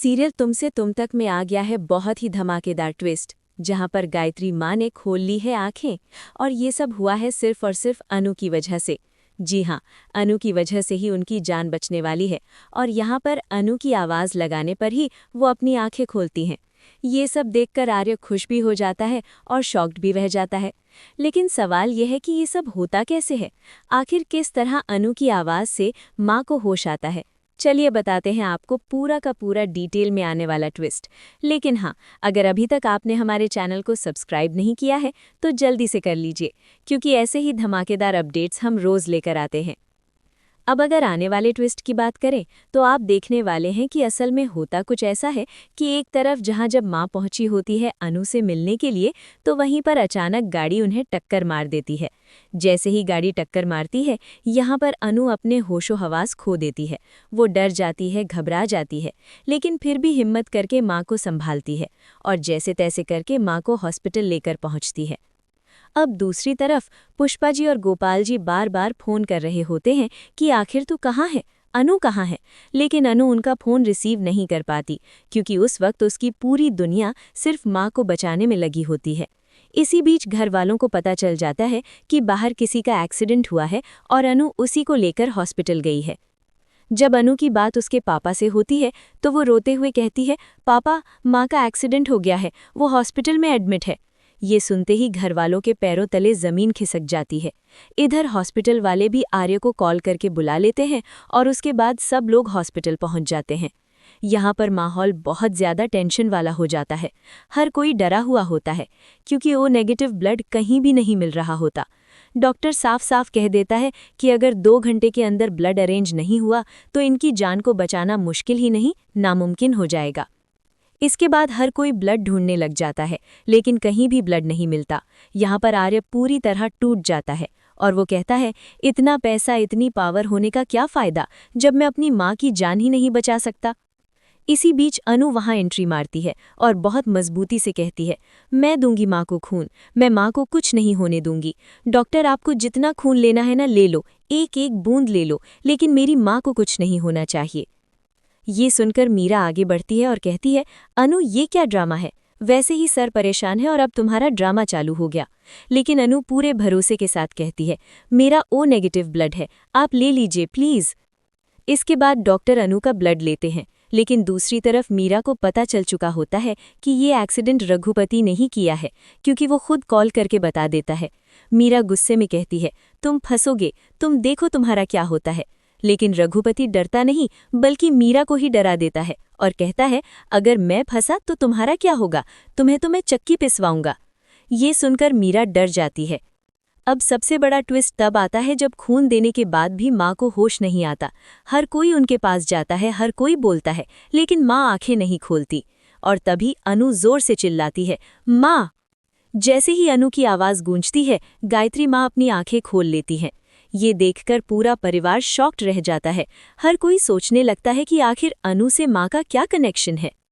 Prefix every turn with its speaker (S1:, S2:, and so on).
S1: Serial तुमसे तुम तक में आ गया है बहुत ही धमाकेदार ट्विस्ट, जहां पर गायत्री माँ ने खोल ली है आंखें। और ये सब हुआ है सिर्फ और सिर्फ अनु की वजह से। जी हाँ, अनु की वजह से ही उनकी जान बचने वाली है। और यहाँ पर अनु की आवाज़ लगाने पर ही वो अपनी आंखें खोलती हैं। ये सब देखकर आर्य खुश भी हो जाता है और शॉक्ड भी रह जाता है। लेकिन सवाल यह है कि ये सब होता कैसे है? आखिर किस तरह अनु की आवाज़ से माँ को होश आता है? चलिए बताते हैं आपको पूरा का पूरा डिटेल में आने वाला ट्विस्ट। लेकिन हाँ, अगर अभी तक आपने हमारे चैनल को सब्सक्राइब नहीं किया है तो जल्दी से कर लीजिए, क्योंकि ऐसे ही धमाकेदार अपडेट्स हम रोज़ लेकर आते हैं। अब अगर आने वाले ट्विस्ट की बात करें तो आप देखने वाले हैं कि असल में होता कुछ ऐसा है कि एक तरफ जहां जब मां पहुंची होती है अनु से मिलने के लिए, तो वहीं पर अचानक गाड़ी उन्हें टक्कर मार देती है। जैसे ही गाड़ी टक्कर मारती है, यहां पर अनु अपने होशो हवास खो देती है। वो डर जाती है, घबरा जाती है, लेकिन फिर भी हिम्मत करके मां को संभालती है और जैसे तैसे करके मां को हॉस्पिटल लेकर पहुंचती है। अब दूसरी तरफ पुष्पा जी और गोपाल जी बार बार फोन कर रहे होते हैं कि आखिर तू कहाँ है, अनु कहाँ है। लेकिन अनु उनका फोन रिसीव नहीं कर पाती, क्योंकि उस वक्त उसकी पूरी दुनिया सिर्फ माँ को बचाने में लगी होती है। इसी बीच घर वालों को पता चल जाता है कि बाहर किसी का एक्सीडेंट हुआ है और अनु उसी को लेकर हॉस्पिटल गई है। जब अनु की बात उसके पापा से होती है तो वो रोते हुए कहती है, पापा, माँ का एक्सीडेंट हो गया है, वो हॉस्पिटल में एडमिट है। ये सुनते ही घर वालों के पैरों तले जमीन खिसक जाती है। इधर हॉस्पिटल वाले भी आर्य को कॉल करके बुला लेते हैं और उसके बाद सब लोग हॉस्पिटल पहुंच जाते हैं। यहाँ पर माहौल बहुत ज़्यादा टेंशन वाला हो जाता है। हर कोई डरा हुआ होता है, क्योंकि ओ नेगेटिव ब्लड कहीं भी नहीं मिल रहा होता। डॉक्टर साफ साफ कह देता है कि अगर 2 घंटे के अंदर ब्लड अरेंज नहीं हुआ तो इनकी जान को बचाना मुश्किल ही नहीं, नामुमकिन हो जाएगा। इसके बाद हर कोई ब्लड ढूंढने लग जाता है, लेकिन कहीं भी ब्लड नहीं मिलता। यहाँ पर आर्य पूरी तरह टूट जाता है और वो कहता है, इतना पैसा, इतनी पावर होने का क्या फ़ायदा जब मैं अपनी माँ की जान ही नहीं बचा सकता। इसी बीच अनु वहाँ एंट्री मारती है और बहुत मजबूती से कहती है, मैं दूंगी माँ को खून, मैं माँ को कुछ नहीं होने दूंगी। डॉक्टर, आपको जितना खून लेना है ना ले लो, एक एक बूंद ले लो, लेकिन मेरी माँ को कुछ नहीं होना चाहिए। ये सुनकर मीरा आगे बढ़ती है और कहती है, अनु, ये क्या ड्रामा है? वैसे ही सर परेशान है और अब तुम्हारा ड्रामा चालू हो गया। लेकिन अनु पूरे भरोसे के साथ कहती है, मेरा ओ नेगेटिव ब्लड है, आप ले लीजिए प्लीज़। इसके बाद डॉक्टर अनु का ब्लड लेते हैं, लेकिन दूसरी तरफ मीरा को पता चल चुका होता है कि ये एक्सीडेंट रघुपति ने ही किया है, क्योंकि वो खुद कॉल करके बता देता है। मीरा गुस्से में कहती है, तुम फंसोगे, तुम देखो तुम्हारा क्या होता है। लेकिन रघुपति डरता नहीं, बल्कि मीरा को ही डरा देता है और कहता है, अगर मैं फंसा तो तुम्हारा क्या होगा, तुम्हें तो मैं चक्की पिसवाऊंगा। ये सुनकर मीरा डर जाती है। अब सबसे बड़ा ट्विस्ट तब आता है जब खून देने के बाद भी माँ को होश नहीं आता। हर कोई उनके पास जाता है, हर कोई बोलता है, लेकिन माँ आंखें नहीं खोलती। और तभी अनु जोर से चिल्लाती है, माँ। जैसे ही अनु की आवाज़ गूंजती है, गायत्री माँ अपनी आंखें खोल लेती हैं। ये देखकर पूरा परिवार शॉक्ड रह जाता है। हर कोई सोचने लगता है कि आखिर अनु से माँ का क्या कनेक्शन है।